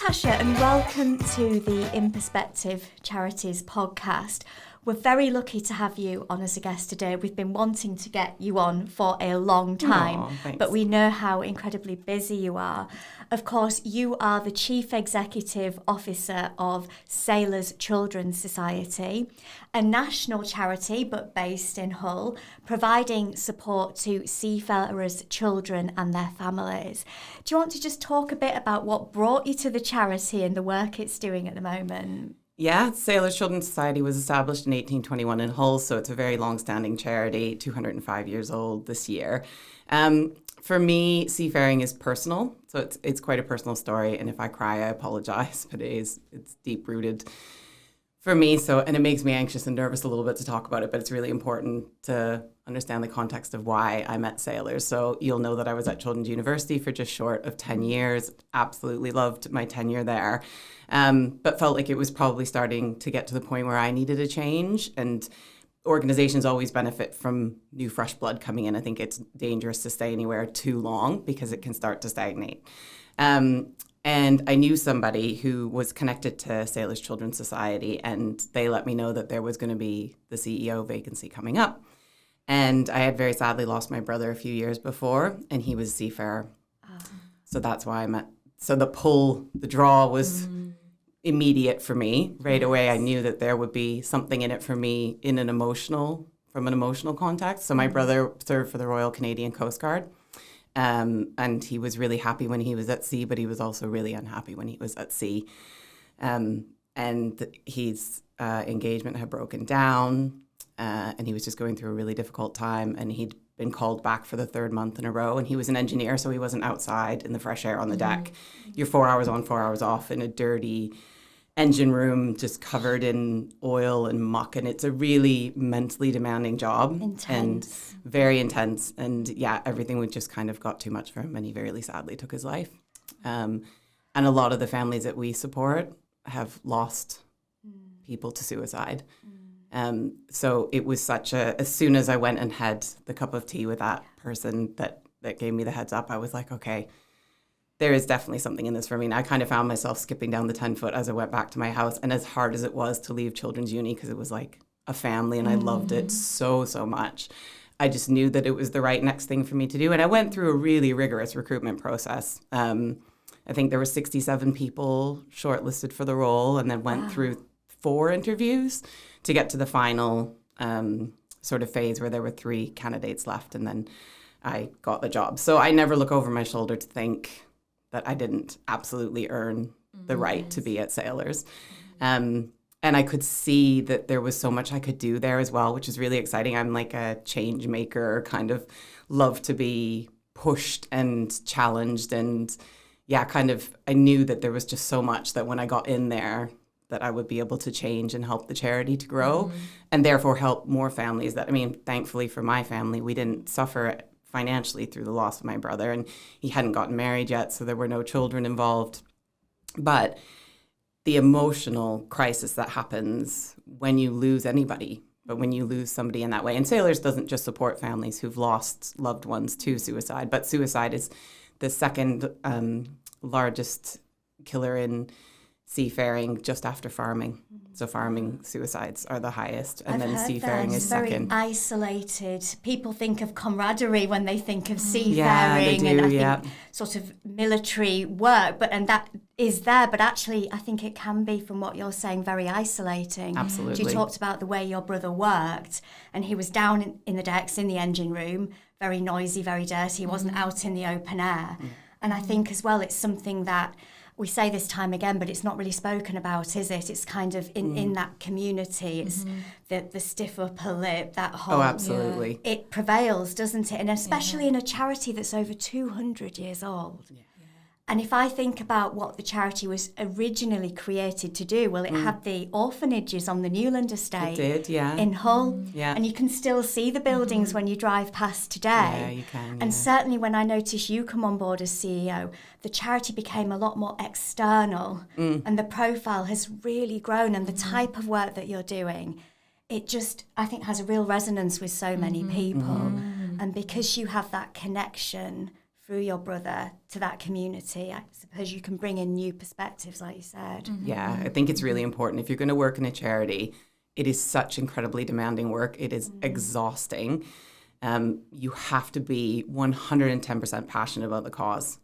Natasha, and welcome to the In Perspective Charities podcast. We're very lucky to have you on as a guest today. We've been wanting to get you on for a long time, but we know how incredibly busy you are. Of course, you are the Chief Executive Officer of Sailors Children's Society, a national charity but based in Hull, providing support to seafarers' children and their families. Do you want to just talk a bit about what brought you to the charity and the work it's doing at the moment? Yeah, Sailors Children's Society was established in 1821 in Hull, so it's a very long-standing charity, 205 years old this year. For me, seafaring is personal, so it's quite a personal story, and if I cry, I apologize, but it's deep-rooted for me, and it makes me anxious and nervous a little bit to talk about it, but it's really important to understand the context of why I met sailors. So you'll know that I was at Children's University for just short of 10 years, absolutely loved my tenure there. But felt like it was probably starting to get to the point where I needed a change, and organizations always benefit from new fresh blood coming in. I think it's dangerous to stay anywhere too long because it can start to stagnate. And I knew somebody who was connected to Sailors Children's Society, and they let me know that there was going to be the CEO vacancy coming up. And I had very sadly lost my brother a few years before, and he was a seafarer. So that's why I met. So the draw was immediate for me. Right away, I knew that there would be something in it for me from an emotional context. So my brother served for the Royal Canadian Coast Guard. And he was really happy when he was at sea, but he was also really unhappy when he was at sea. And his engagement had broken down, and he was just going through a really difficult time. And he'd been called back for the third month in a row. And he was an engineer, so he wasn't outside in the fresh air on the deck. You're 4 hours on, 4 hours off in a dirty engine room, just covered in oil and muck, and it's a really mentally demanding job. And very intense, and everything would just kind of got too much for him, and he very sadly took his life. And a lot of the families that we support have lost people to suicide. So it was as soon as I went and had the cup of tea with that person that gave me the heads up, I was like, okay, there is definitely something in this for me. And I kind of found myself skipping down the 10-foot as I went back to my house. And as hard as it was to leave Children's Uni, because it was like a family and I loved it so much, I just knew that it was the right next thing for me to do. And I went through a really rigorous recruitment process. I think there were 67 people shortlisted for the role, and then went through 4 interviews to get to the final sort of phase where there were 3 candidates left. And then I got the job. So I never look over my shoulder to think that I didn't absolutely earn the right to be at Sailors. And I could see that there was so much I could do there as well, which is really exciting. I'm like a change maker, kind of love to be pushed and challenged. And I knew that there was just so much that when I got in there, that I would be able to change and help the charity to grow, and therefore help more families. Thankfully for my family, we didn't suffer financially through the loss of my brother, and he hadn't gotten married yet, so there were no children involved. But the emotional crisis that happens when you lose anybody, but when you lose somebody in that way, and Sailors doesn't just support families who've lost loved ones to suicide, but suicide is the second largest killer in seafaring, just after farming. So farming suicides are the highest, and then seafaring is second. Very isolated. People think of camaraderie when they think of seafaring, they do, and I think sort of military work, and that is there, but actually I think it can be, from what you're saying, very isolating. Absolutely. You talked about the way your brother worked, and he was down in the decks in the engine room, very noisy, very dirty. He wasn't out in the open air. And I think as well, it's something that we say this time again, but it's not really spoken about, is it? It's kind of in that community. It's the stiff upper lip, that whole... Oh, absolutely. It prevails, doesn't it? And especially in a charity that's over 200 years old. Yeah. And if I think about what the charity was originally created to do, well, it had the orphanages on the Newland estate. It did, in Hull. Yeah. And you can still see the buildings when you drive past today. Yeah, you can. And certainly when I noticed you come on board as CEO, the charity became a lot more external, and the profile has really grown, and the type of work that you're doing, it just, I think, has a real resonance with so many people. And because you have that connection through your brother to that community, I suppose you can bring in new perspectives, like you said. Mm-hmm. Yeah, I think it's really important. If you're going to work in a charity, it is such incredibly demanding work. It is exhausting. You have to be 110% passionate about the cause.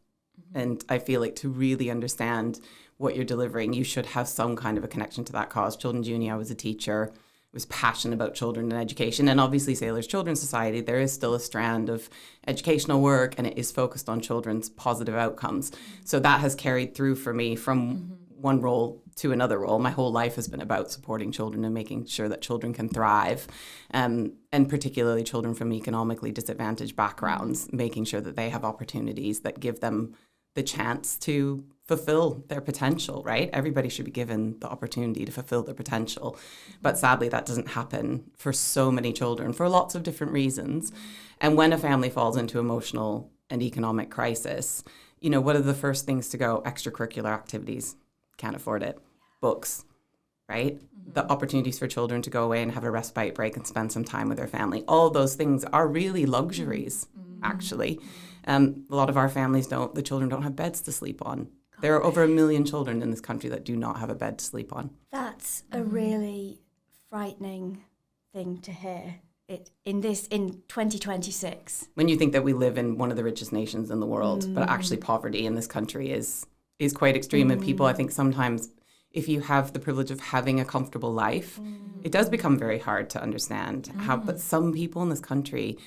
And I feel like to really understand what you're delivering, you should have some kind of a connection to that cause. Children's Uni, I was a teacher, was passionate about children and education. And obviously Sailors Children's Society, there is still a strand of educational work and it is focused on children's positive outcomes. So that has carried through for me from one role to another role. My whole life has been about supporting children and making sure that children can thrive, and particularly children from economically disadvantaged backgrounds, making sure that they have opportunities that give them the chance to fulfill their potential, right? Everybody should be given the opportunity to fulfill their potential. But sadly, that doesn't happen for so many children for lots of different reasons. And when a family falls into emotional and economic crisis, you know, what are the first things to go? Extracurricular activities. Can't afford it. Books, right? The opportunities for children to go away and have a respite break and spend some time with their family. All those things are really luxuries, actually. A lot of our families the children don't have beds to sleep on. There are over 1 million children in this country that do not have a bed to sleep on. That's a really frightening thing to hear. In 2026. When you think that we live in one of the richest nations in the world, but actually poverty in this country is quite extreme. And people, I think sometimes, if you have the privilege of having a comfortable life, it does become very hard to understand how. But some people in this country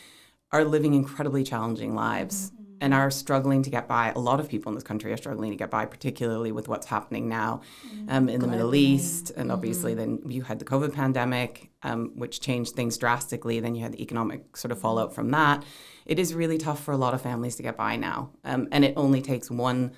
are living incredibly challenging lives and are struggling to get by. A lot of people in this country are struggling to get by, particularly with what's happening now in the Middle East. And obviously then you had the COVID pandemic, which changed things drastically. Then you had the economic sort of fallout from that. It is really tough for a lot of families to get by now. And it only takes one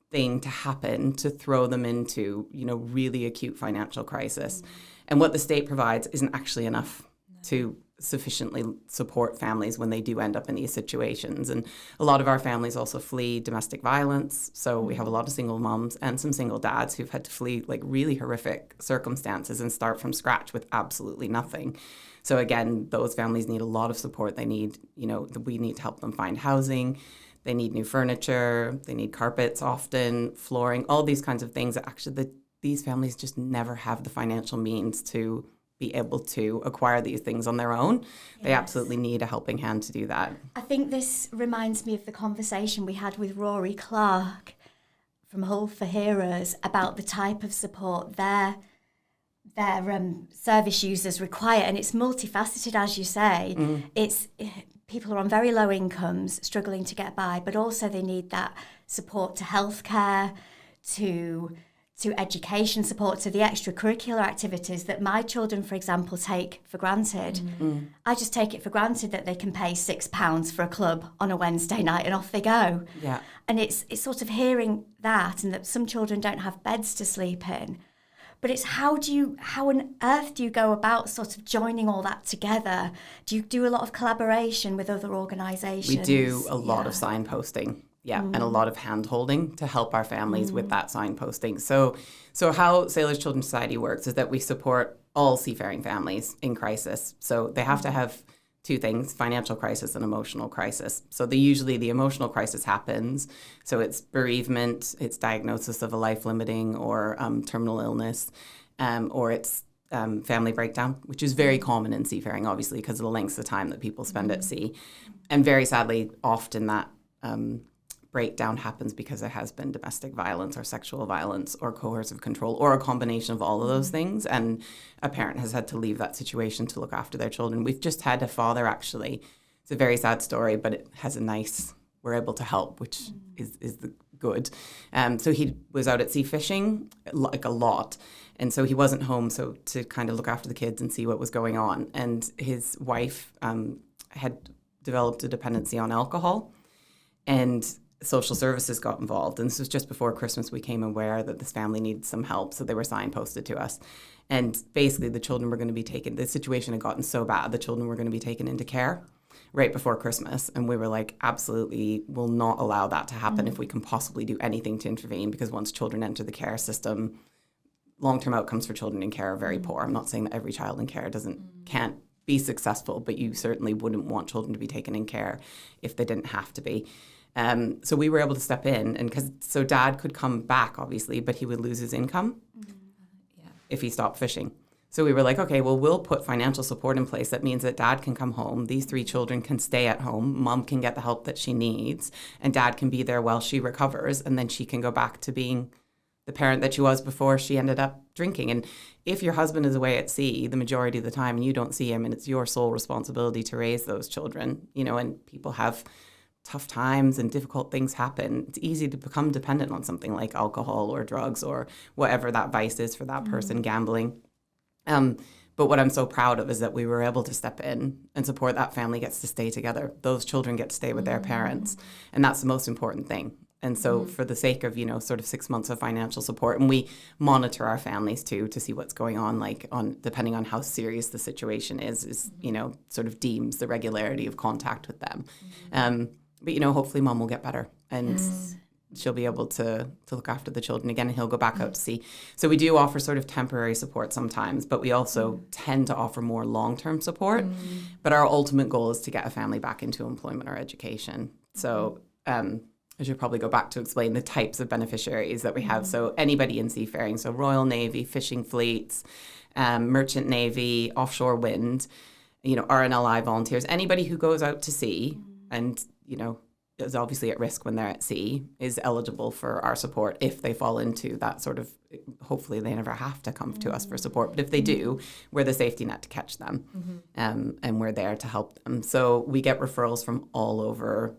thing to happen to throw them into, you know, really acute financial crisis. And what the state provides isn't actually enough to sufficiently support families when they do end up in these situations. And a lot of our families also flee domestic violence. So we have a lot of single moms and some single dads who've had to flee like really horrific circumstances and start from scratch with absolutely nothing. So again, those families need a lot of support. They need, you know, we need to help them find housing. They need new furniture. They need carpets often, flooring, all these kinds of things that actually these families just never have the financial means to be able to acquire these things on their own. Yes. They absolutely need a helping hand to do that. I think this reminds me of the conversation we had with Rory Clark from Hull for Heroes about the type of support their service users require. And it's multifaceted, as you say. It's people are on very low incomes, struggling to get by, but also they need that support to healthcare, to education support, to the extracurricular activities that my children, for example, take for granted. I just take it for granted that they can pay £6 for a club on a Wednesday night and off they go. Yeah. And it's sort of hearing that, and that some children don't have beds to sleep in. But it's how on earth do you go about sort of joining all that together? Do you do a lot of collaboration with other organisations? We do a lot of signposting. Yeah, and a lot of hand-holding to help our families with that signposting. So how Sailors Children's Society works is that we support all seafaring families in crisis. So they have to have two things, financial crisis and emotional crisis. So usually the emotional crisis happens. So it's bereavement, it's diagnosis of a life-limiting or terminal illness, or it's family breakdown, which is very common in seafaring, obviously, because of the lengths of time that people spend at sea. And very sadly, often that breakdown happens because there has been domestic violence or sexual violence or coercive control or a combination of all of those things, and a parent has had to leave that situation to look after their children. We've just had a father, actually. It's a very sad story, but it has we're able to help, which is good. So he was out at sea fishing, like a lot, and so he wasn't home, so to kind of look after the kids and see what was going on. And his wife had developed a dependency on alcohol, and social services got involved. And this was just before Christmas. We came aware that this family needed some help, so they were signposted to us. And basically the children were going to be taken, the situation had gotten so bad, the children were going to be taken into care right before Christmas. And we were like, absolutely will not allow that to happen if we can possibly do anything to intervene, because once children enter the care system, long-term outcomes for children in care are very poor. I'm not saying that every child in care can't be successful, but you certainly wouldn't want children to be taken in care if they didn't have to be. So we were able to step in, and so Dad could come back, obviously, but he would lose his income if he stopped fishing. So we were like, okay, well, we'll put financial support in place. That means that Dad can come home. These 3 children can stay at home. Mom can get the help that she needs, and Dad can be there while she recovers, and then she can go back to being the parent that she was before she ended up drinking. And if your husband is away at sea the majority of the time and you don't see him, and it's your sole responsibility to raise those children, and people have tough times and difficult things happen, it's easy to become dependent on something like alcohol or drugs or whatever that vice is for that person, gambling. But what I'm so proud of is that we were able to step in and support that family gets to stay together. Those children get to stay with their parents. And that's the most important thing. And so for the sake of, sort of 6 months of financial support, and we monitor our families too to see what's going on, depending on how serious the situation is, sort of deems the regularity of contact with them. But, hopefully Mom will get better and she'll be able to look after the children again, and he'll go back out to sea. So we do offer sort of temporary support sometimes, but we also tend to offer more long-term support. But our ultimate goal is to get a family back into employment or education. So I should probably go back to explain the types of beneficiaries that we have. So anybody in seafaring, so Royal Navy, fishing fleets, Merchant Navy, offshore wind, RNLI volunteers, anybody who goes out to sea and, is obviously at risk when they're at sea is eligible for our support if they fall into that sort of, hopefully they never have to come to us for support. But if they do, we're the safety net to catch them, and we're there to help them. So we get referrals from all over.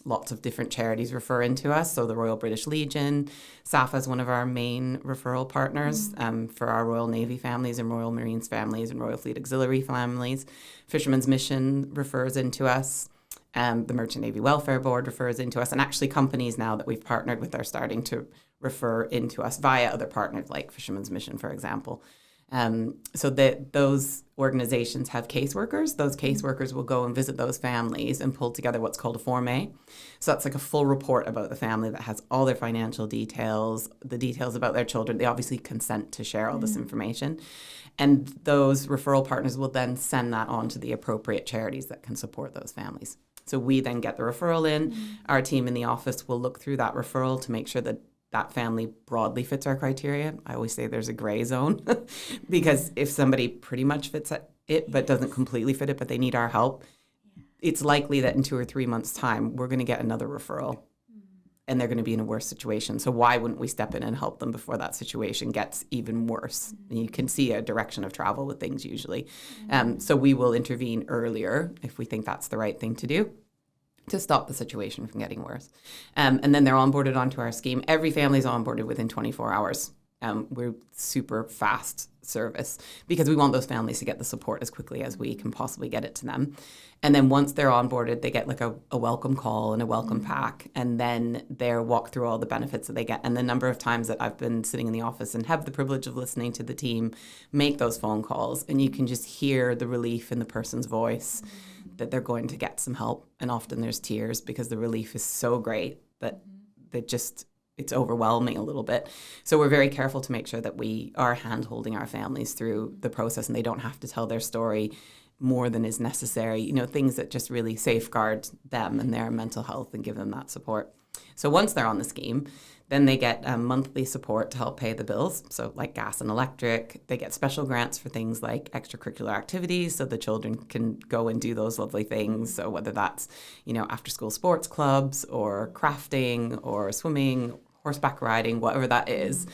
Lots of different charities refer into us. So the Royal British Legion, SAFA is one of our main referral partners for our Royal Navy families and Royal Marines families and Royal Fleet Auxiliary families. Fishermen's Mission refers into us. The Merchant Navy Welfare Board refers into us. And actually companies now that we've partnered with are starting to refer into us via other partners like Fishermen's Mission, for example. So that those organizations have caseworkers. Those caseworkers will go and visit those families and pull together what's called a Form A. So that's like a full report about the family that has all their financial details, the details about their children. They obviously consent to share all this information. And those referral partners will then send that on to the appropriate charities that can support those families. So we then get the referral in. Our team in the office will look through that referral to make sure that that family broadly fits our criteria. I always say there's a gray zone because if somebody pretty much fits it but doesn't completely fit it, but they need our help, it's likely that in 2 or 3 months' time, we're going to get another referral and they're going to be in a worse situation. So why wouldn't we step in and help them before that situation gets even worse? And you can see a direction of travel with things usually. So we will intervene earlier if we think that's the right thing to do, to stop the situation from getting worse. And then they're onboarded onto our scheme. Every family is onboarded within 24 hours. We're super fast service because we want those families to get the support as quickly as we can possibly get it to them. And then once they're onboarded, they get like a welcome call and a welcome pack, and then they're walked through all the benefits that they get. And the number of times that I've been sitting in the office and have the privilege of listening to the team make those phone calls, and you can just hear the relief in the person's voice that they're going to get some help. And often there's tears because the relief is so great that it's overwhelming a little bit. So we're very careful to make sure that we are hand-holding our families through the process and they don't have to tell their story more than is necessary, things that just really safeguard them and their mental health and give them that support. So once they're on the scheme, then they get monthly support to help pay the bills. So like gas and electric, they get special grants for things like extracurricular activities so the children can go and do those lovely things. So whether that's, after school sports clubs or crafting or swimming, horseback riding, whatever that is,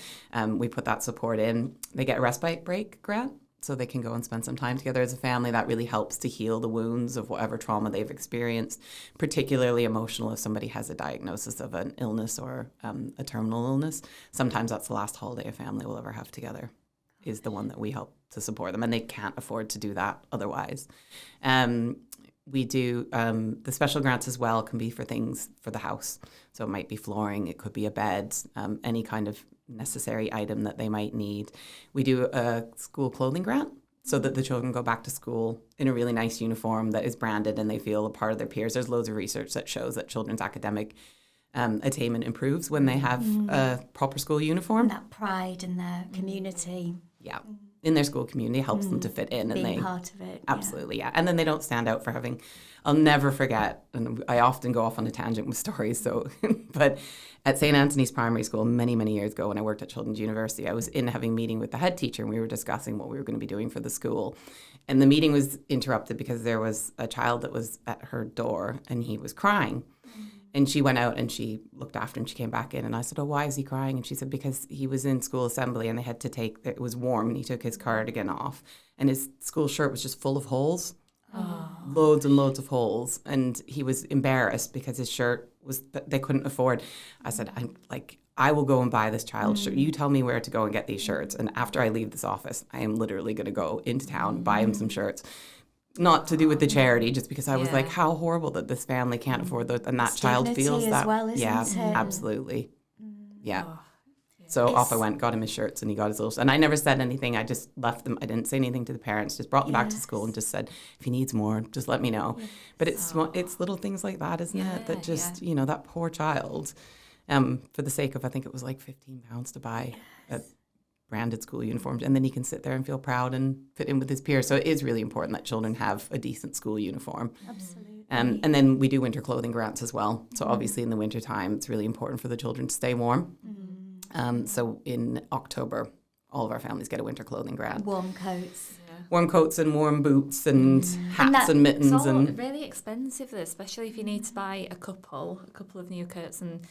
we put that support in. They get a respite break grant so they can go and spend some time together as a family. That really helps to heal the wounds of whatever trauma they've experienced, particularly emotional if somebody has a diagnosis of an illness or a terminal illness. Sometimes that's the last holiday a family will ever have together, is the one that we help to support them, and they can't afford to do that otherwise. We do the special grants as well can be for things for the house. So it might be flooring, it could be a bed, any kind of necessary item that they might need. We do a school clothing grant so that the children go back to school in a really nice uniform that is branded and they feel a part of their peers. There's loads of research that shows that children's academic attainment improves when they have a proper school uniform. And that pride in their community. Yeah. in their school community helps them to fit in. And being part of it. Absolutely, yeah. And then they don't stand out for having, I'll never forget, and I often go off on a tangent with stories, so, but at St. Anthony's Primary School many, many years ago when I worked at Children's University, I was having a meeting with the head teacher and we were discussing what we were going to be doing for the school. And the meeting was interrupted because there was a child that was at her door and he was crying. And she went out and she looked after him. She came back in and I said, oh, why is he crying? And she said, because he was in school assembly and they had to it was warm and he took his cardigan off and his school shirt was just full of holes. Oh. Loads and loads of holes. And he was embarrassed because his shirt they couldn't afford. I said, I will go and buy this child's shirt. You tell me where to go and get these shirts. And after I leave this office, I am literally going to go into town, buy him some shirts. Not to do with the charity, just because I was like, how horrible that this family can't afford those. And that it's child feels that. As well, isn't it? Absolutely. Yeah. So off I went, got him his shirts, and he got his little... And I never said anything. I just left them. I didn't say anything to the parents. Just brought them back to school and just said, if he needs more, just let me know. Yes. But it's little things like that, isn't it? That just, that poor child, for the sake of, I think it was like £15 to buy a branded school uniform. And then he can sit there and feel proud and fit in with his peers. So it is really important that children have a decent school uniform. Absolutely. And then we do winter clothing grants as well. So obviously in the winter time, it's really important for the children to stay warm. So in October, all of our families get a winter clothing grant. Warm coats. Warm coats and warm boots and hats and mittens. It's all really expensive, especially if you need to buy a couple of new coats and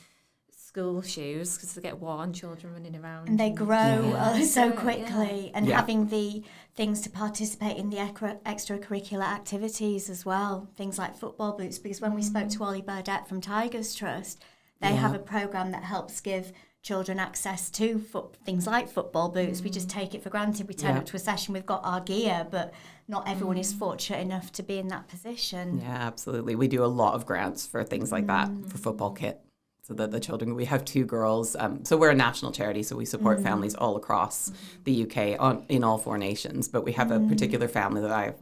school shoes because they get worn, children running around. And they grow so quickly. And having the things to participate in the extracurricular activities as well, things like football boots, because when we spoke to Ollie Burdett from Tigers Trust, they have a programme that helps give children access to things like football boots. We just take it for granted. We turn up to a session, we've got our gear, but not everyone is fortunate enough to be in that position. Yeah, absolutely. We do a lot of grants for things like that, for football kit, so that the children, we have 2 girls. So we're a national charity, so we support families all across the UK in all 4 nations, but we have a particular family that I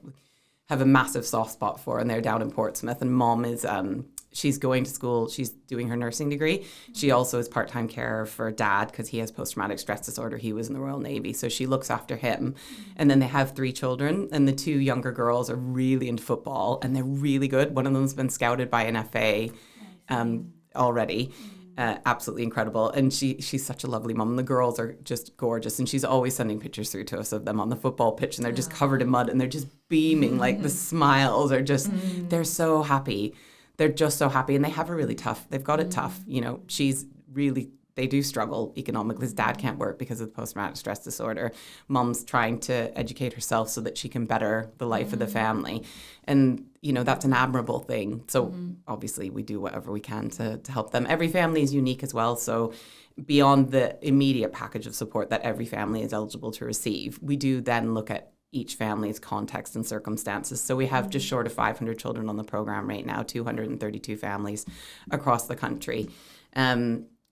have a massive soft spot for, and they're down in Portsmouth, and mom is... she's going to school, she's doing her nursing degree. She also is part-time carer for dad because he has post-traumatic stress disorder. He was in the Royal Navy, so she looks after him. And then they have 3 children, and the 2 younger girls are really into football, and they're really good. One of them's been scouted by an FA already. Absolutely incredible. And she's such a lovely mum. The girls are just gorgeous, and she's always sending pictures through to us of them on the football pitch, and they're just covered in mud, and they're just beaming. Like the smiles are just, they're so happy. They're just so happy, and they have they've got it tough. They do struggle economically. His dad can't work because of the post-traumatic stress disorder. Mom's trying to educate herself so that she can better the life of the family. And, that's an admirable thing. So obviously we do whatever we can to help them. Every family is unique as well. So beyond the immediate package of support that every family is eligible to receive, we do then look at each family's context and circumstances. So we have just short of 500 children on the program right now, 232 families across the country.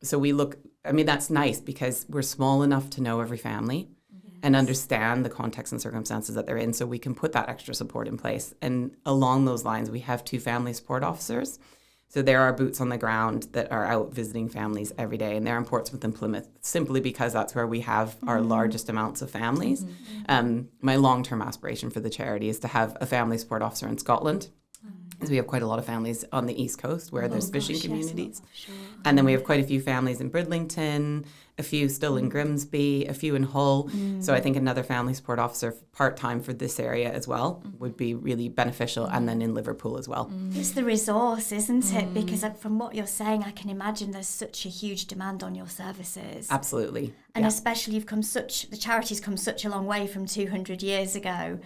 So we look, that's nice because we're small enough to know every family and understand the context and circumstances that they're in, so we can put that extra support in place. And along those lines, we have 2 family support officers. So there are boots on the ground that are out visiting families every day, and they're in Portsmouth and Plymouth simply because that's where we have our largest amounts of families. My long-term aspiration for the charity is to have a family support officer in Scotland, because we have quite a lot of families on the East Coast where there's fishing communities. And then we have quite a few families in Bridlington, a few still in Grimsby, a few in Hull. So I think another family support officer part-time for this area as well would be really beneficial, and then in Liverpool as well. It's the resource, isn't it? Because from what you're saying, I can imagine there's such a huge demand on your services. Absolutely. And especially the charity's come such a long way from 200 years ago,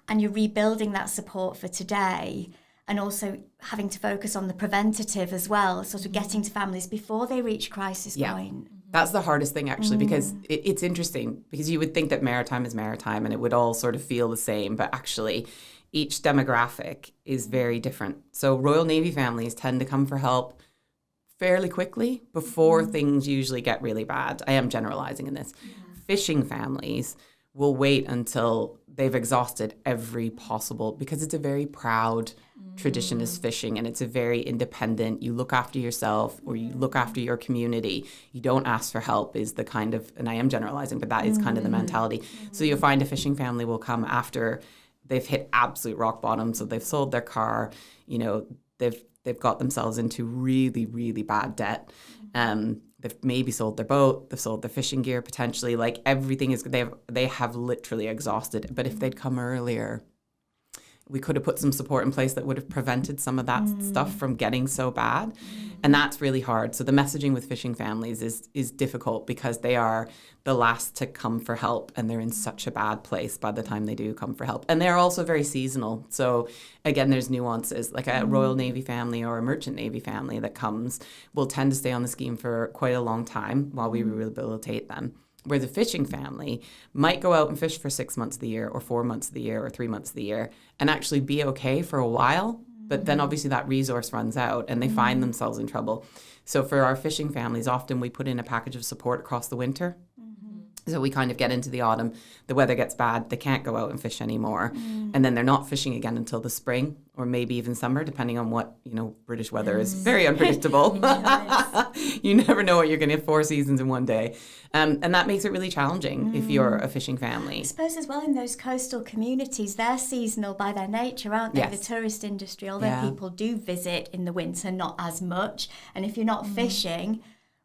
and you're rebuilding that support for today. And also having to focus on the preventative as well, sort of getting to families before they reach crisis point. That's the hardest thing, actually, because it's interesting, because you would think that maritime is maritime and it would all sort of feel the same, but actually each demographic is very different. So Royal Navy families tend to come for help fairly quickly before things usually get really bad. I am generalizing in this. Fishing families will wait until they've exhausted every possible, because it's a very proud tradition is fishing, and it's a very independent, you look after yourself or you look after your community, you don't ask for help is the kind of, and I am generalizing, but that is kind of the mentality. So you'll find a fishing family will come after they've hit absolute rock bottom, so they've sold their car, you know, they've got themselves into really, really bad debt. They've maybe sold their boat, they've sold their fishing gear potentially, like everything is, they have literally exhausted. But if they'd come earlier, we could have put some support in place that would have prevented some of that stuff from getting so bad. And that's really hard. So the messaging with fishing families is difficult, because they are the last to come for help, and they're in such a bad place by the time they do come for help. And they're also very seasonal. So again, there's nuances. Like a Royal Navy family or a Merchant Navy family that comes will tend to stay on the scheme for quite a long time while we rehabilitate them. Where the fishing family might go out and fish for 6 months of the year or 4 months of the year or 3 months of the year and actually be okay for a while. But then obviously that resource runs out and they find themselves in trouble. So for our fishing families, often we put in a package of support across the winter. So we kind of get into the autumn, the weather gets bad, they can't go out and fish anymore. And then they're not fishing again until the spring or maybe even summer, depending on what, you know, British weather is very unpredictable. You never know what you're going to have 4 seasons in one day. And that makes it really challenging if you're a fishing family. I suppose as well in those coastal communities, they're seasonal by their nature, aren't they? Yes. The tourist industry, although people do visit in the winter, not as much. And if you're not fishing,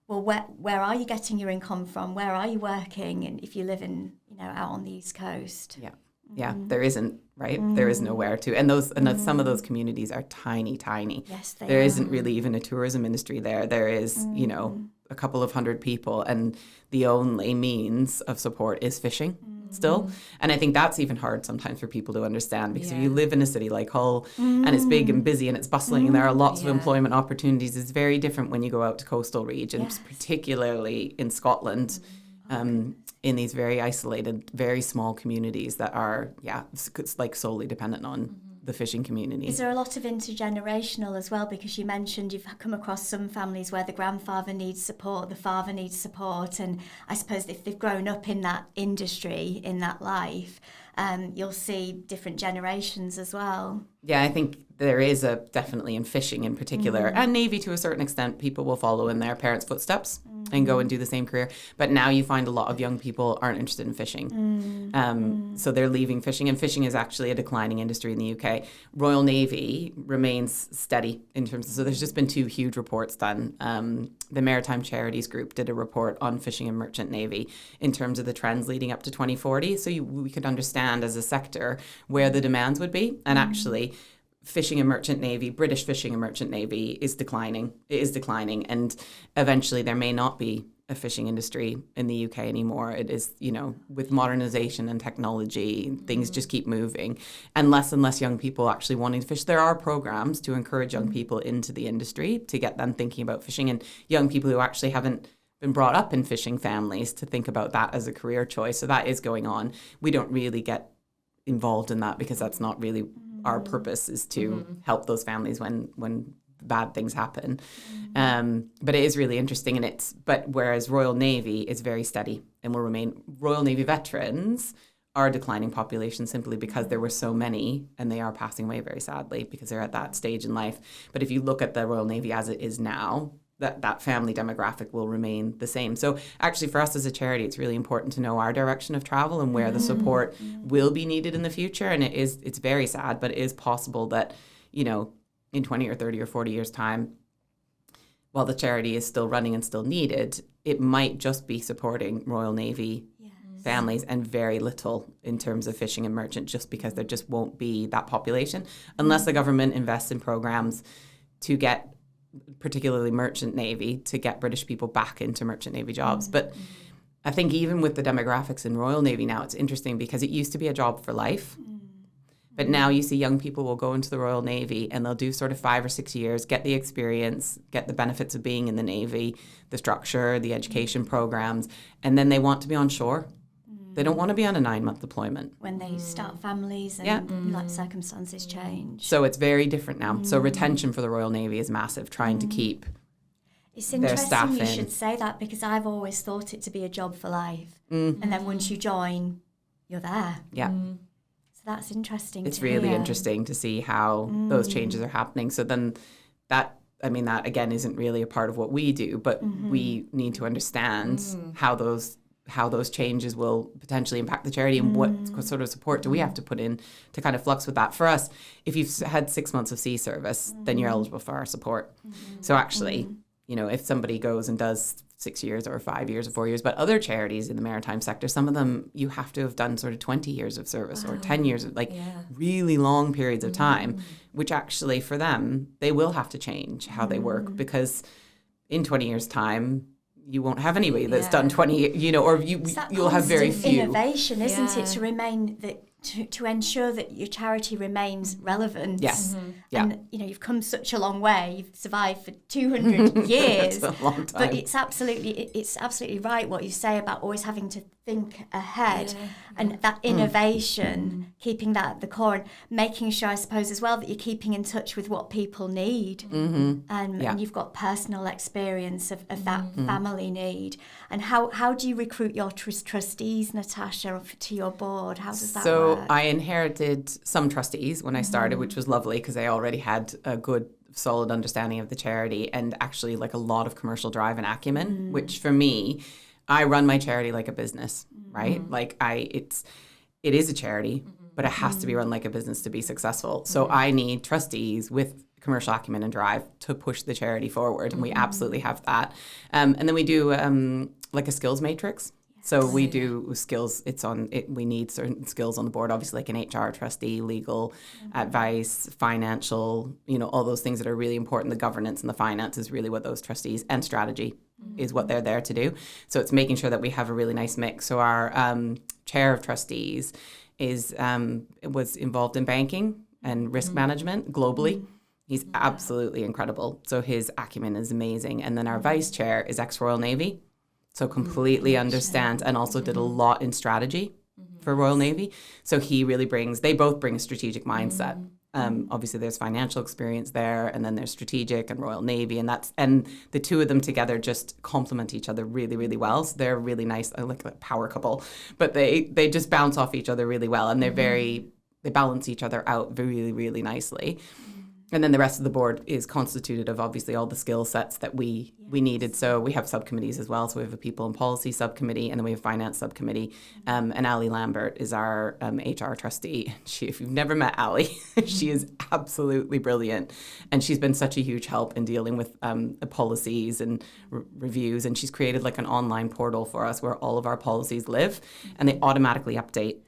well, where are you getting your income from? Where are you working? And if you live in, you know, out on the East Coast. Yeah, there isn't, right? There is nowhere to. And some of those communities are tiny. Yes, there isn't really even a tourism industry there. There is, you know, a couple of hundred people, and the only means of support is fishing still. And I think that's even hard sometimes for people to understand, because if you live in a city like Hull and it's big and busy and it's bustling and there are lots of employment opportunities, it's very different when you go out to coastal regions, particularly in Scotland, in these very isolated, very small communities that are, like solely dependent on the fishing community. Is there a lot of intergenerational as well? Because you mentioned you've come across some families where the grandfather needs support, the father needs support, and I suppose if they've grown up in that industry, in that life, you'll see different generations as well. Yeah, I think there is definitely in fishing in particular, and Navy to a certain extent, people will follow in their parents' footsteps and go and do the same career. But now you find a lot of young people aren't interested in fishing. So they're leaving fishing, and fishing is actually a declining industry in the UK. Royal Navy remains steady in terms of, so there's just been 2 huge reports done. The Maritime Charities Group did a report on fishing and merchant navy in terms of the trends leading up to 2040. So we could understand as a sector where the demands would be. And actually, fishing and merchant navy, British fishing and merchant navy is declining. It is declining. And eventually there may not be a fishing industry in the UK anymore. It is, you know, with modernisation and technology, things just keep moving. And less young people actually wanting to fish. There are programs to encourage young people into the industry, to get them thinking about fishing, and young people who actually haven't been brought up in fishing families to think about that as a career choice. So that is going on. We don't really get involved in that because that's not really our purpose, is to help those families when bad things happen. But it is really interesting, and but whereas Royal Navy is very steady and will remain. Royal Navy veterans are a declining population simply because there were so many, and they are passing away very sadly because they're at that stage in life. But if you look at the Royal Navy as it is now, that family demographic will remain the same. So actually for us as a charity, it's really important to know our direction of travel and where the support will be needed in the future. And it's very sad, but it is possible that, you know, in 20 or 30 or 40 years time, while the charity is still running and still needed, it might just be supporting Royal Navy families and very little in terms of fishing and merchant, just because there just won't be that population unless the government invests in programs to get particularly merchant navy, to get British people back into merchant navy jobs. But I think even with the demographics in Royal Navy now, it's interesting because it used to be a job for life. But now you see young people will go into the Royal Navy and they'll do sort of 5 or 6 years, get the experience, get the benefits of being in the Navy, the structure, the education programs, and then they want to be on shore. They don't want to be on a 9-month deployment. When they start families and like circumstances change. So it's very different now. So retention for the Royal Navy is massive, trying to keep it's their staff interesting you in. should say that, because I've always thought it to be a job for life. And then once you join, you're there. Yeah. That's interesting. It's really interesting to see how those changes are happening. So then that again isn't really a part of what we do, but we need to understand how those changes will potentially impact the charity and what sort of support do we have to put in to kind of flux with that. For us, if you've had 6 months of sea service, then you're eligible for our support. So actually, if somebody goes and does 6 years or 5 years or 4 years, but other charities in the maritime sector, some of them you have to have done sort of 20 years of service or 10 years, really long periods of time, which actually for them, they will have to change how they work, because in 20 years' time, you won't have anybody that's done 20, or you'll have very few. Innovation, isn't it, to remain to ensure that your charity remains relevant. Yes. And you've come such a long way. You've survived for 200 years. That's a long time. But it's absolutely right what you say about always having to think ahead and that innovation, keeping that at the core, and making sure, I suppose, as well, that you're keeping in touch with what people need. And you've got personal experience of that family need. And how do you recruit your trustees, Natasha, to your board? How does that work? So I inherited some trustees when I started, which was lovely because I already had a good, solid understanding of the charity and actually like a lot of commercial drive and acumen, which for me, I run my charity like a business, right? Like it is a charity, but it has to be run like a business to be successful. So I need trustees with commercial acumen and drive to push the charity forward, and we absolutely have that. And then we do like a skills matrix. So we do skills. We need certain skills on the board, obviously, like an HR trustee, legal advice, financial, all those things that are really important. The governance and the finance is really what those trustees, and strategy is what they're there to do. So it's making sure that we have a really nice mix. So our chair of trustees was involved in banking and risk management globally. He's absolutely incredible. So his acumen is amazing. And then our vice chair is ex-Royal Navy. So completely understands, and also did a lot in strategy for Royal Navy. So they both bring a strategic mindset. Obviously there's financial experience there, and then there's strategic and Royal Navy, and the two of them together just complement each other really, really well. So they're really nice, like a power couple, but they just bounce off each other really well, and they balance each other out really, really nicely. And then the rest of the board is constituted of obviously all the skill sets that we needed. So we have subcommittees as well. So we have a people and policy subcommittee, and then we have finance subcommittee. And Ali Lambert is our HR trustee. If you've never met Ali, she is absolutely brilliant. And she's been such a huge help in dealing with policies and reviews. And she's created like an online portal for us where all of our policies live, and they automatically update.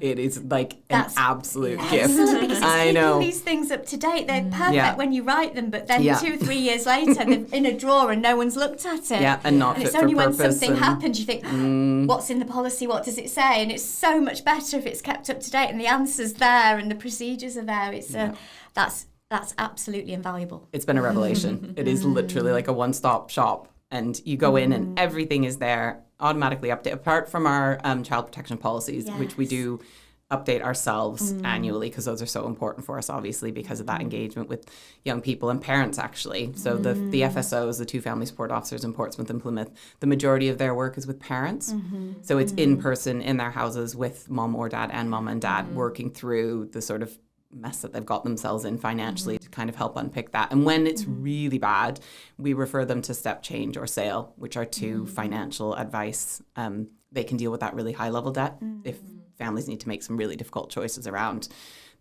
It is like an absolute gift. Excellent, because it's keeping these things up to date. They're perfect when you write them, but then 2 or 3 years later, they're in a drawer and no one's looked at it. Yeah, and not fit for purpose. It's only when something happens you think, what's in the policy? What does it say? And it's so much better if it's kept up to date and the answer's there and the procedures are there. It's that's absolutely invaluable. It's been a revelation. It is literally like a one-stop shop, and you go in and everything is there. Automatically update, apart from our child protection policies, which we do update ourselves annually, because those are so important for us, obviously, because of that engagement with young people and parents, actually. So the FSOs, the two family support officers in Portsmouth and Plymouth, the majority of their work is with parents. So it's in person in their houses with mom or dad and mom and dad working through the sort of mess that they've got themselves in financially to kind of help unpick that. And when it's really bad, we refer them to Step Change or Sale, which are two financial advice. They can deal with that really high level debt if families need to make some really difficult choices around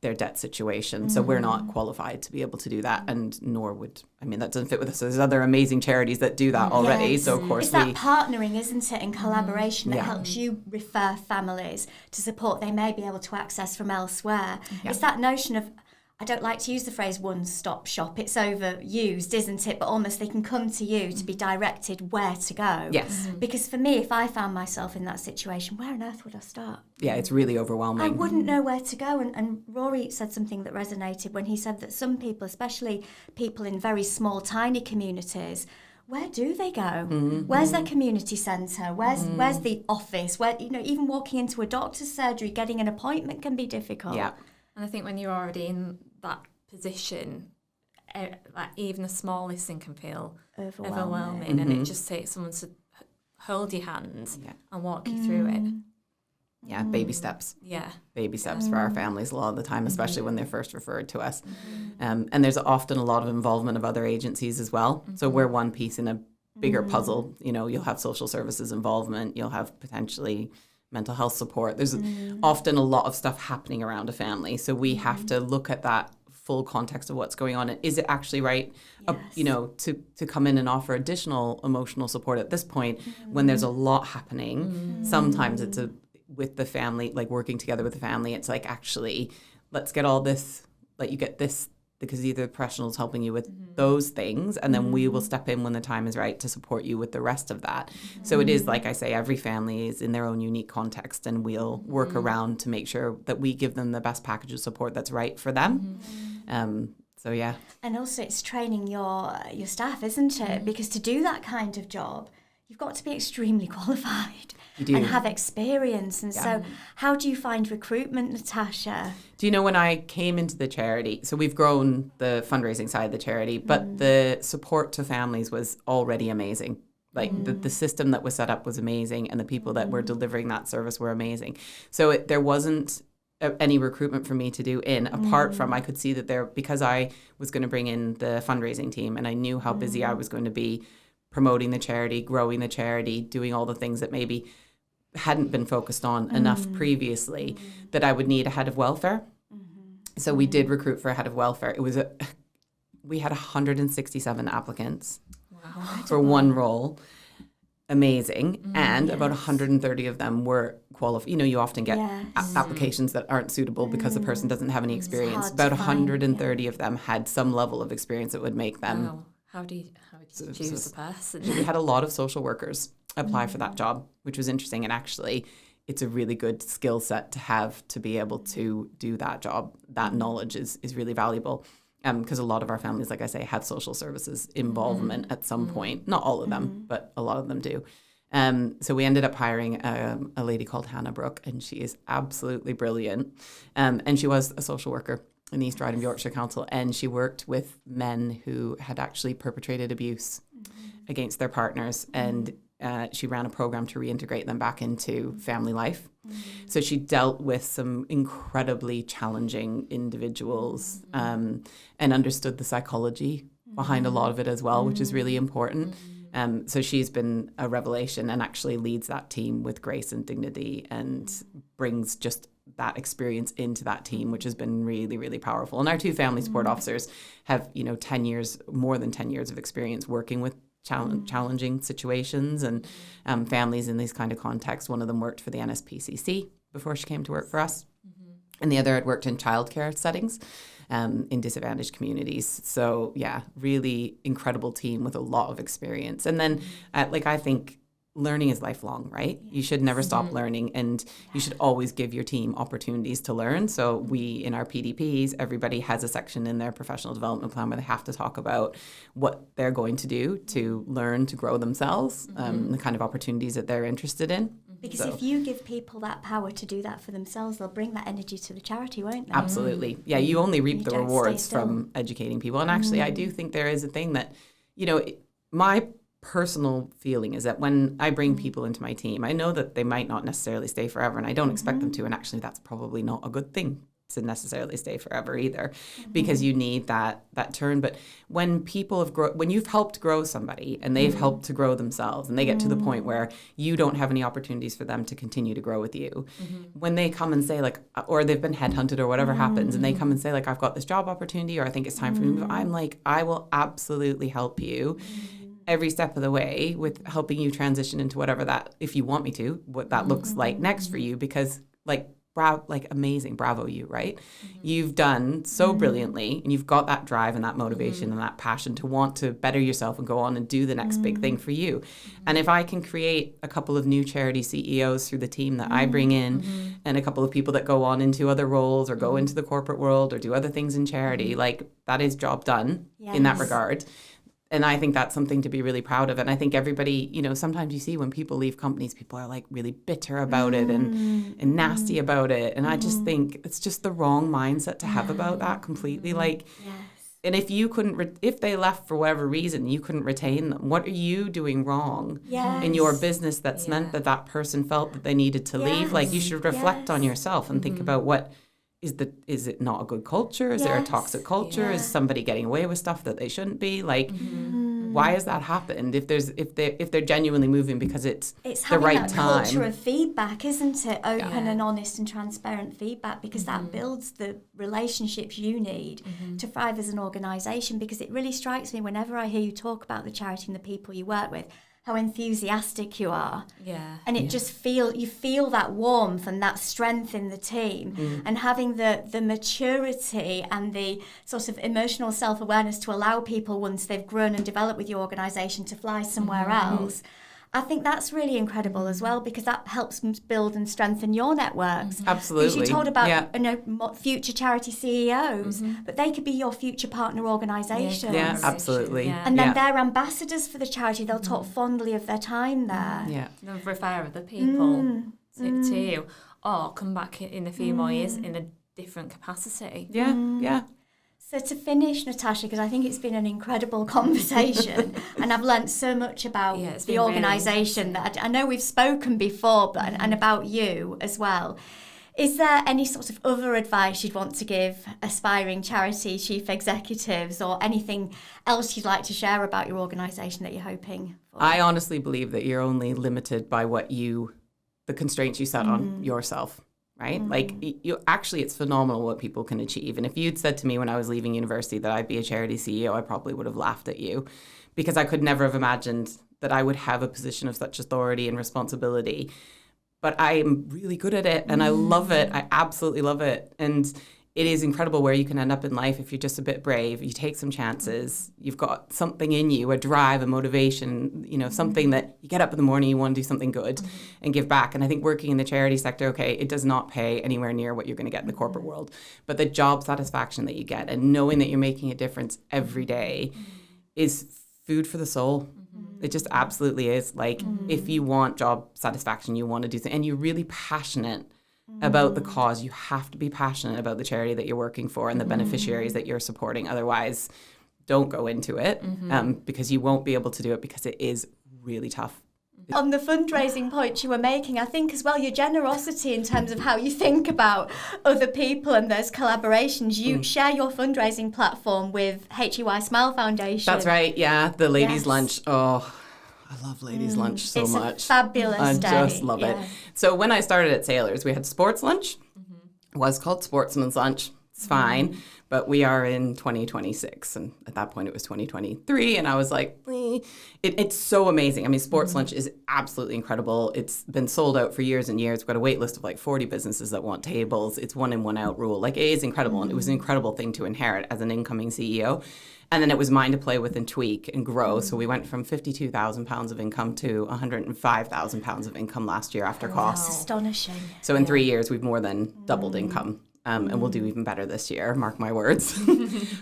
their debt situation. So we're not qualified to be able to do that, and nor would, that doesn't fit with us. So there's other amazing charities that do that already. So of course it's that partnering, isn't it, in collaboration that helps you refer families to support they may be able to access from elsewhere. It's that notion of, I don't like to use the phrase one-stop shop. It's overused, isn't it? But almost they can come to you to be directed where to go. Yes. Because for me, if I found myself in that situation, where on earth would I start? Yeah, it's really overwhelming. I wouldn't know where to go. And Rory said something that resonated when he said that some people, especially people in very small, tiny communities, where do they go? Where's their community centre? Where's the office? Where, even walking into a doctor's surgery, getting an appointment can be difficult. Yeah. And I think when you're already in that position, like even the smallest thing can feel overwhelming. And it just takes someone to hold your hand and walk you through it. Yeah, baby steps. Yeah. Baby steps for our families a lot of the time, especially when they're first referred to us. And there's often a lot of involvement of other agencies as well. So we're one piece in a bigger puzzle. You know, you'll have social services involvement, you'll have potentially mental health support. There's often a lot of stuff happening around a family. So we have to look at that full context of what's going on. And is it actually right, you know, to come in and offer additional emotional support at this point when there's a lot happening? Sometimes it's with the family, like working together with the family, it's like, actually, let's get all this, like you get this, because either the professional is helping you with those things, and then we will step in when the time is right to support you with the rest of that. So it is, like I say, every family is in their own unique context, and we'll work around to make sure that we give them the best package of support that's right for them. So yeah. And also it's training your staff, isn't it? Because to do that kind of job, you've got to be extremely qualified and have experience. And so how do you find recruitment, Natasha? Do you know, when I came into the charity, so we've grown the fundraising side of the charity, but the support to families was already amazing. Like the system that was set up was amazing, and the people that were delivering that service were amazing. So there wasn't any recruitment for me to do apart from I could see that because I was going to bring in the fundraising team, and I knew how busy I was going to be promoting the charity, growing the charity, doing all the things that maybe hadn't been focused on enough previously, that I would need a head of welfare. So we did recruit for a head of welfare. It was we had 167 applicants for one role. Amazing. And about 130 of them were qualified. You know, you often get applications that aren't suitable because the person doesn't have any experience. About 130 of them had some level of experience that would make them. Wow. How do you choose the person? We had a lot of social workers apply for that job, which was interesting. And actually, it's a really good skill set to have to be able to do that job. That knowledge is really valuable. Because a lot of our families, like I say, have social services involvement at some point. Not all of them, but a lot of them do. So we ended up hiring a lady called Hannah Brooke, and she is absolutely brilliant. And she was a social worker in the East Riding of Yorkshire Council, and she worked with men who had actually perpetrated abuse against their partners, and she ran a program to reintegrate them back into family life. So she dealt with some incredibly challenging individuals and understood the psychology behind a lot of it as well, which is really important. So she's been a revelation, and actually leads that team with grace and dignity, and brings just that experience into that team, which has been really, really powerful. And our two family support officers have, you know, more than 10 years of experience working with challenging situations and families in these kind of contexts. One of them worked for the NSPCC before she came to work for us. And the other had worked in childcare settings in disadvantaged communities. So yeah, really incredible team with a lot of experience. And then I think learning is lifelong, right? You should never stop learning, and you should always give your team opportunities to learn. So we, in our PDPs, everybody has a section in their professional development plan where they have to talk about what they're going to do to learn to grow themselves, the kind of opportunities that they're interested in. Because if you give people that power to do that for themselves, they'll bring that energy to the charity, won't they? Absolutely. Yeah, you only reap the rewards from educating people. And actually, I do think there is a thing that, you know, my personal feeling is that when I bring people into my team, I know that they might not necessarily stay forever, and I don't expect them to. And actually, that's probably not a good thing to necessarily stay forever either, because you need that turn. But when people when you've helped grow somebody and they've helped to grow themselves, and they get to the point where you don't have any opportunities for them to continue to grow with you, when they come and say, like, or they've been headhunted or whatever happens, and they come and say, like, I've got this job opportunity, or I think it's time for me to move, I'm like, I will absolutely help you every step of the way with helping you transition into whatever that, if you want me to, what that looks like next for you, because amazing, bravo you, right? You've done so brilliantly, and you've got that drive and that motivation and that passion to want to better yourself and go on and do the next big thing for you. And if I can create a couple of new charity CEOs through the team that I bring in, and a couple of people that go on into other roles or go into the corporate world or do other things in charity, like, that is job done in that regard. And I think that's something to be really proud of. And I think everybody, you know, sometimes you see when people leave companies, people are like really bitter about it and nasty about it. And I just think it's just the wrong mindset to have about that completely. Like, And if you couldn't, if they left for whatever reason, you couldn't retain them. What are you doing wrong in your business that's meant that that person felt that they needed to leave? Like, you should reflect on yourself and think about what is it not a good culture? Is there a toxic culture? Is somebody getting away with stuff that they shouldn't be? Like, why has that happened? If they're genuinely moving because it's the right time. It's having that culture of feedback, isn't it? Open and honest and transparent feedback, because that builds the relationships you need to thrive as an organisation. Because it really strikes me whenever I hear you talk about the charity and the people you work with, how enthusiastic you are. Yeah. And it just you feel that warmth and that strength in the team, and having the maturity and the sort of emotional self-awareness to allow people, once they've grown and developed with your organisation, to fly somewhere else. I think that's really incredible as well, because that helps build and strengthen your networks. Absolutely. Because you told about future charity CEOs, but they could be your future partner organisations. Yeah, absolutely. Yeah. And then they're ambassadors for the charity. They'll talk fondly of their time there. Yeah. They'll refer other people to you, or come back in a few more years in a different capacity. Yeah, yeah. So to finish, Natasha, because I think it's been an incredible conversation, and I've learnt so much about the organisation that I know we've spoken before, but and about you as well. Is there any sort of other advice you'd want to give aspiring charity chief executives, or anything else you'd like to share about your organisation that you're hoping for? I honestly believe that you're only limited by the constraints you set on yourself. Right? Like, it's phenomenal what people can achieve. And if you'd said to me when I was leaving university that I'd be a charity CEO, I probably would have laughed at you, because I could never have imagined that I would have a position of such authority and responsibility. But I'm really good at it, and I love it. I absolutely love it. And it is incredible where you can end up in life if you're just a bit brave, you take some chances, you've got something in you, a drive, a motivation, something that you get up in the morning, you want to do something good and give back. And I think working in the charity sector, it does not pay anywhere near what you're going to get in the corporate world. But the job satisfaction that you get, and knowing that you're making a difference every day, is food for the soul. It just absolutely is. Like, if you want job satisfaction, you want to do something, and you're really passionate about the cause, you have to be passionate about the charity that you're working for and the beneficiaries that you're supporting. Otherwise, don't go into it, because you won't be able to do it, because it is really tough. On the fundraising point you were making, I think as well, your generosity in terms of how you think about other people and those collaborations. You share your fundraising platform with HEY Smile Foundation. That's right, yeah. The ladies' lunch. Oh, I love ladies' lunch so much. It's a fabulous day. I just love it. So when I started at Sailors, we had sports lunch. It was called Sportsman's Lunch. It's fine. But we are in 2026. And at that point, it was 2023. And I was like, it's so amazing. I mean, sports lunch is absolutely incredible. It's been sold out for years and years. We've got a wait list of like 40 businesses that want tables. It's 1 in, 1 out rule. Like, it is incredible. And it was an incredible thing to inherit as an incoming CEO. And then it was mine to play with and tweak and grow. So we went from £52,000 of income to £105,000 of income last year after costs. That's astonishing. So in 3 years, we've more than doubled income. And we'll do even better this year, mark my words.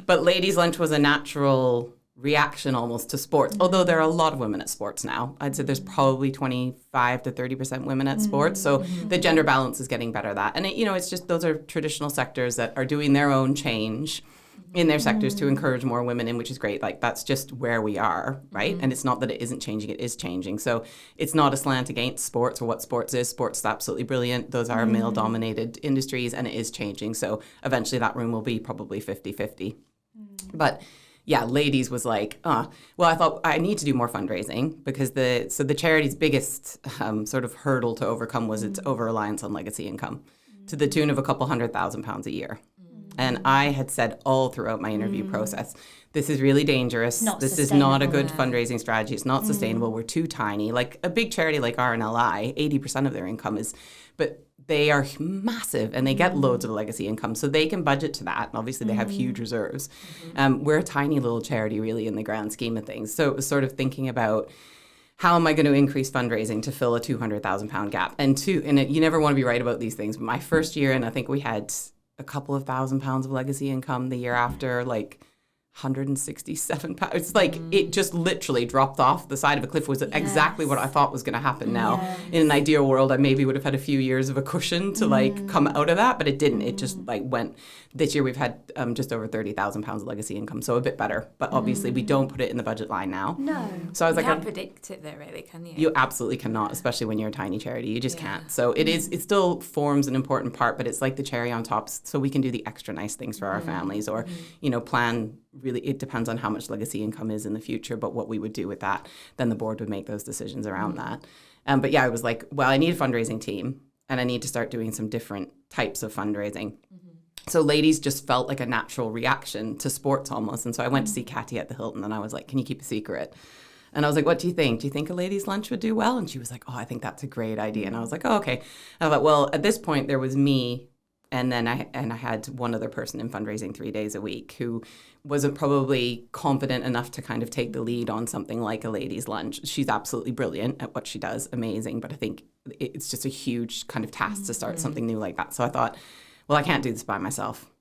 But ladies' lunch was a natural reaction almost to sports, although there are a lot of women at sports now. I'd say there's probably 25 to 30% women at sports. So the gender balance is getting better at that. And, it's just, those are traditional sectors that are doing their own change in their sectors to encourage more women in, which is great. Like, that's just where we are, right? And it's not that it isn't changing, it is changing. So it's not a slant against sports or what sports is. Sports is absolutely brilliant. Those are male-dominated industries, and it is changing. So eventually that room will be probably 50-50. But yeah, ladies was like, well, I thought I need to do more fundraising, because the charity's biggest sort of hurdle to overcome was its over-reliance on legacy income to the tune of a couple £100,000 a year. And I had said all throughout my interview process, this is really dangerous. This is not a good fundraising strategy. It's not sustainable. We're too tiny. Like, a big charity like RNLI, 80% of their income is, but they are massive and they get loads of legacy income. So they can budget to that. And obviously they have huge reserves. We're a tiny little charity really in the grand scheme of things. So it was sort of thinking about, how am I going to increase fundraising to fill a £200,000 gap? And you never want to be right about these things. But my first year, and I think we had a couple of £1,000s of legacy income. The year after, like, 167 pounds. It's like it just literally dropped off the side of a cliff. Was exactly what I thought was going to happen now. Yes. In an ideal world, I maybe would have had a few years of a cushion to like come out of that, but it didn't. It just like went. This year we've had just over 30,000 pounds of legacy income, so a bit better. But obviously we don't put it in the budget line now. No. So I was You like, can't predict it though, really, can you? you absolutely cannot, especially when you're a tiny charity. You just can't. So it still forms an important part, but it's like the cherry on top. So we can do the extra nice things for our families, or plan. Really, it depends on how much legacy income is in the future, but what we would do with that, then the board would make those decisions around that. But yeah, I was like, well, I need a fundraising team, and I need to start doing some different types of fundraising. So ladies just felt like a natural reaction to sports almost. And so I went to see Katty at the Hilton, and I was like, can you keep a secret? And I was like, what do you think? Do you think a ladies' lunch would do well? And she was like, oh, I think that's a great idea. And I was like, oh, okay. And I thought, well, at this point, there was me, and then I had one other person in fundraising 3 days a week who wasn't probably confident enough to kind of take the lead on something like a ladies' lunch. She's absolutely brilliant at what she does, amazing. But I think it's just a huge kind of task to start something new like that. So I thought, well, I can't do this by myself.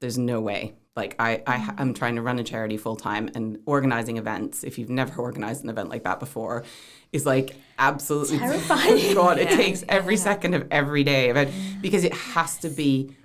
There's no way. Like I'm trying to run a charity full time, and organizing events, if you've never organized an event like that before, is like absolutely terrifying. God, it takes every second of every day of it, because it has to be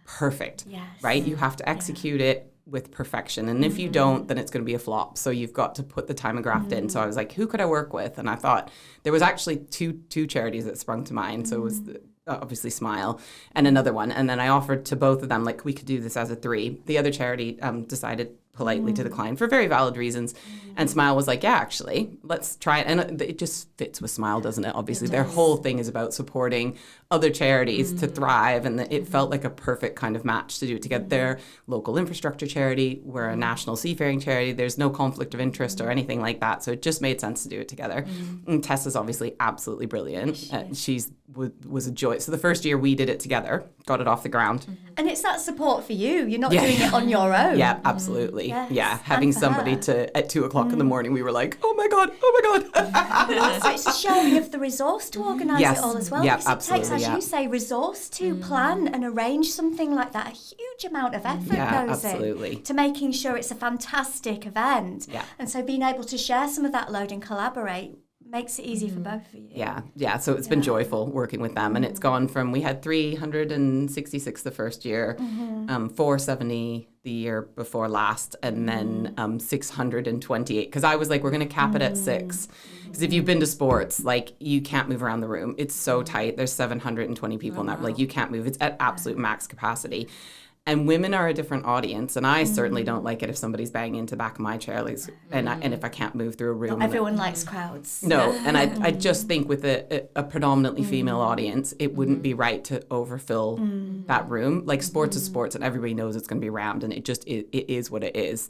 perfect, right? You have to execute it with perfection, and if you don't, then it's going to be a flop. So you've got to put the time and graft in. So I was like, who could I work with? And I thought there was actually two charities that sprung to mind. So it was obviously Smile and another one, and then I offered to both of them, like, we could do this as a 3. The other charity decided politely to decline for very valid reasons, and Smile was like, yeah, actually, let's try it. And it just fits with Smile, doesn't it? Obviously, their whole thing is about supporting other charities to thrive, and it felt like a perfect kind of match to do it together. They're local infrastructure charity, we're a national seafaring charity, there's no conflict of interest or anything like that, so it just made sense to do it together. And Tessa's obviously absolutely brilliant. She's was a joy. So the first year we did it together, got it off the ground. And it's that support for you. You're not doing it on your own. Yeah, absolutely. Yes. Yeah, having somebody at 2:00 in the morning, we were like, oh my God. But also it's a showing of the resource to organise it all as well. Yeah, because it takes, as you say, resource to plan and arrange something like that. A huge amount of effort goes in to making sure it's a fantastic event. Yeah. And so being able to share some of that load and collaborate makes it easy for both of you. Yeah. So it's been joyful working with them, and it's gone from, we had 366 the first year, 470 the year before last, and then 628. Because I was like, we're going to cap it at 6. Because if you've been to sports, like, you can't move around the room. It's so tight. There's 720 people in that. Like, you can't move. It's at absolute max capacity. And women are a different audience, and I certainly don't like it if somebody's banging into the back of my chair, like, and if I can't move through a room. Not everyone likes crowds. No, and I just think with a predominantly female audience, it wouldn't be right to overfill that room. Like, sports is sports, and everybody knows it's going to be rammed, and it is what it is.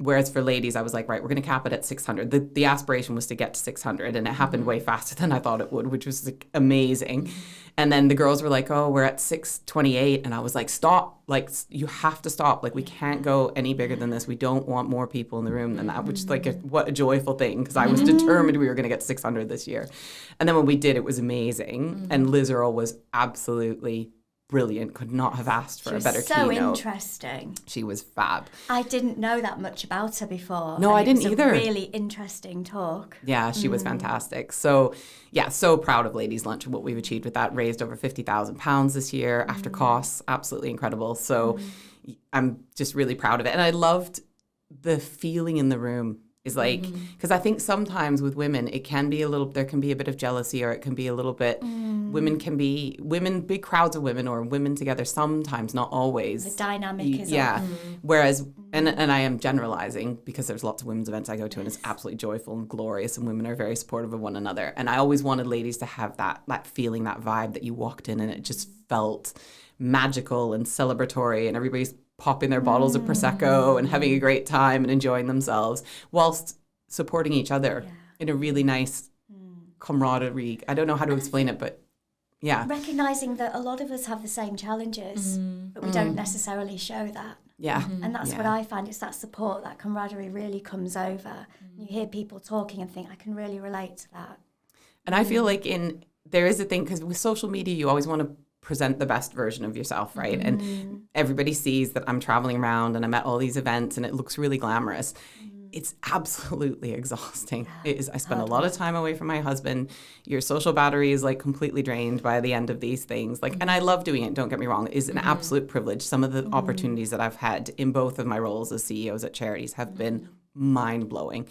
Whereas for ladies, I was like, right, we're going to cap it at 600. The aspiration was to get to 600, and it happened way faster than I thought it would, which was like amazing. And then the girls were like, oh, we're at 628. And I was like, stop. Like, you have to stop. Like, we can't go any bigger than this. We don't want more people in the room than that, which is like, what a joyful thing, because I was determined we were going to get 600 this year. And then when we did, it was amazing. And Liz Earle was absolutely brilliant. Could not have asked for a better keynote. So interesting. She was fab. I didn't know that much about her before. No, I didn't either. It was a really interesting talk. Yeah, she was fantastic. So, yeah, so proud of Ladies Lunch and what we've achieved with that. Raised over £50,000 this year after costs. Absolutely incredible. So I'm just really proud of it. And I loved the feeling in the room. Is like, because I think sometimes with women, it can be there can be a bit of jealousy, or it can be a little bit, big crowds of women, or women together sometimes, not always. The dynamic is Whereas, and I am generalizing, because there's lots of women's events I go to, and it's absolutely joyful and glorious, and women are very supportive of one another. And I always wanted ladies to have that feeling, that vibe that you walked in, and it just felt magical and celebratory, and everybody's popping their bottles of Prosecco and having a great time and enjoying themselves whilst supporting each other in a really nice camaraderie. I don't know how to explain it, but yeah. Recognising that a lot of us have the same challenges, but we don't necessarily show that. Yeah. And that's what I find, is that support, that camaraderie really comes over. You hear people talking and think, I can really relate to that. And I feel like there is a thing, because with social media, you always want to present the best version of yourself, right? And everybody sees that I'm traveling around and I'm at all these events and it looks really glamorous. It's absolutely exhausting. It is. I spend a lot of time away from my husband. Your social battery is like completely drained by the end of these things. Like, and I love doing it. Don't get me wrong. It is an absolute privilege. Some of the opportunities that I've had in both of my roles as CEOs at charities have been mind blowing,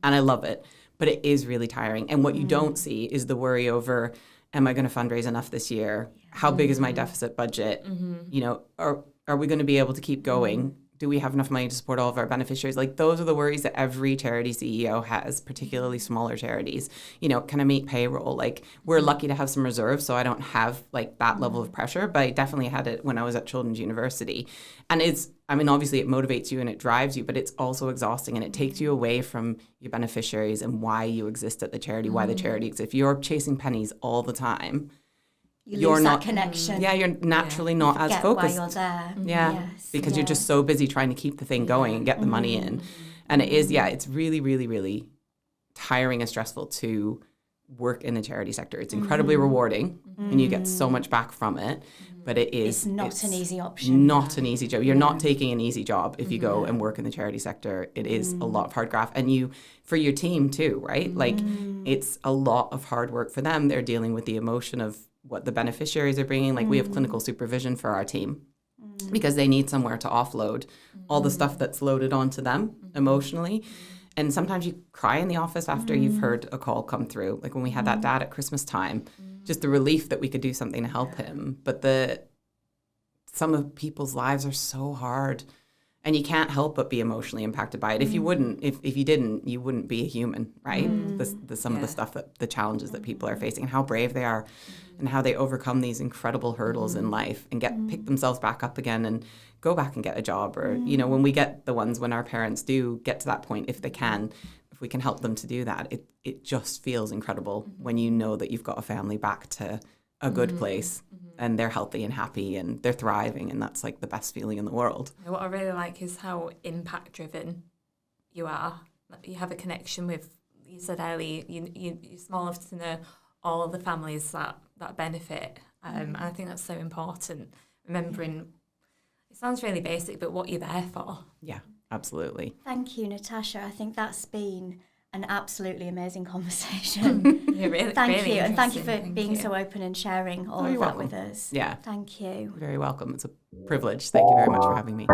and I love it. But it is really tiring. And what you don't see is the worry over, am I going to fundraise enough this year? How big is my deficit budget? You know, are we going to be able to keep going? Do we have enough money to support all of our beneficiaries? Like, those are the worries that every charity CEO has, particularly smaller charities. You know, can I make payroll? Like, we're lucky to have some reserves, so I don't have like that level of pressure, but I definitely had it when I was at Children's University. And it's, I mean, obviously it motivates you and it drives you, but it's also exhausting, and it takes you away from your beneficiaries and why you exist at the charity, why the charity exists. If you're chasing pennies all the time, you're not that connection. Yeah, you're naturally not as focused. Why you're there. Yeah, yes, because you're just so busy trying to keep the thing going and get the money in. And it is, it's really, really, really tiring and stressful to work in the charity sector. It's incredibly rewarding and you get so much back from it, but it's not an easy option. Not an easy job. You're not taking an easy job if you go and work in the charity sector. It is a lot of hard graft, and you, for your team too, right? Like, it's a lot of hard work for them. They're dealing with the emotion of what the beneficiaries are bringing. Like, we have clinical supervision for our team because they need somewhere to offload all the stuff that's loaded onto them emotionally. And sometimes you cry in the office after you've heard a call come through. Like when we had that dad at Christmas time, just the relief that we could do something to help him. But some of people's lives are so hard, and you can't help but be emotionally impacted by it. If you didn't, you wouldn't be a human, right? Some of the stuff the challenges that people are facing and how brave they are and how they overcome these incredible hurdles in life and pick themselves back up again and go back and get a job. Or, you know, when we get the ones when our parents do get to that point, if they can, if we can help them to do that, it just feels incredible when you know that you've got a family back to a good place and they're healthy and happy and they're thriving, and that's like the best feeling in the world. What I really like is how impact driven you are. You have a connection with, you said earlier, you're small enough to know all of the families that benefit, and I think that's so important, remembering it sounds really basic, but what you're there for. Yeah, absolutely. Thank you, Natasha. I think that's been an absolutely amazing conversation. Yeah, really, thank really you, and thank you for Thank being you. so open and sharing all of that welcome. with us. Yeah. Thank you. You're very welcome. It's a privilege. Thank you very much for having me.